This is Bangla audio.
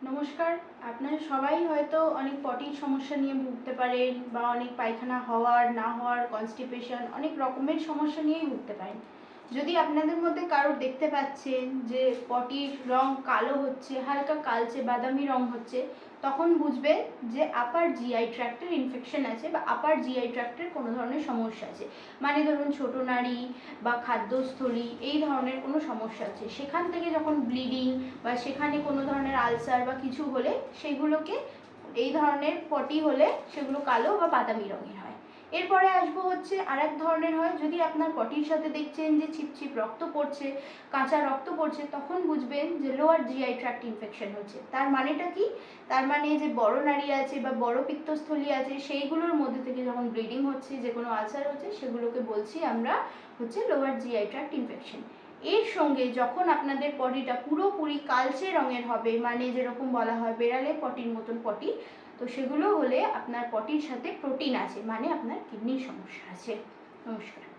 নমস্কার। আপনারা সবাই হয়তো অনেক পটির সমস্যা নিয়ে ভুগতে পারেন বা অনেক পায়খানা হওয়ার না হওয়ার কনস্টিপেশন অনেক রকমের সমস্যা নিয়েই ভুগতে পারেন। যদি আপনাদের মধ্যে কারোর দেখতে পাচ্ছেন যে পটির রং কালো হচ্ছে, হালকা কালচে বাদামি রং হচ্ছে, তখন বুঝবেন যে আপার জিআই ট্র্যাক্টের ইনফেকশন আছে বা আপার জিআই ট্র্যাক্টের কোনো ধরনের সমস্যা আছে। মানে ধরুন ছোট নাড়ি বা খাদ্যস্থলী এই ধরনের কোনো সমস্যা আছে, সেখান থেকে যখন ব্লিডিং বা সেখানে কোনো ধরনের আলসার বা কিছু হলে সেগুলোকে এই ধরনের পটি হলে সেগুলো কালো বা বাদামি রঙের হয়। এরপরে আসবো হচ্ছে আর এক ধরনের হয়, যদি আপনার পটির সাথে দেখছেন যে ছিপছিপ রক্ত পড়ছে, কাঁচা রক্ত পড়ছে, তখন বুঝবেন যে লোয়ার জিআই ট্র্যাক্ট ইনফেকশন হচ্ছে। তার মানেটা কি? তার মানে যে বড় নাড়ি আছে বা বড় পিত্তস্থলী আছে সেইগুলোর মধ্যে থেকে যখন ব্লিডিং হচ্ছে, যে কোনো আলসার হচ্ছে, সেগুলোকে বলছি আমরা হচ্ছে লোয়ার জিআই ট্র্যাক্ট ইনফেকশন। এর সঙ্গে যখন আপনাদের পটিটা পুরোপুরি কালচে রঙের হবে, মানে যেরকম বলা হয় বেড়ালে পটির মতন পটি, তো সেগুলো হলে আপনার পটির সাথে প্রোটিন আছে, মানে আপনার কিডনির সমস্যা আছে। নমস্কার।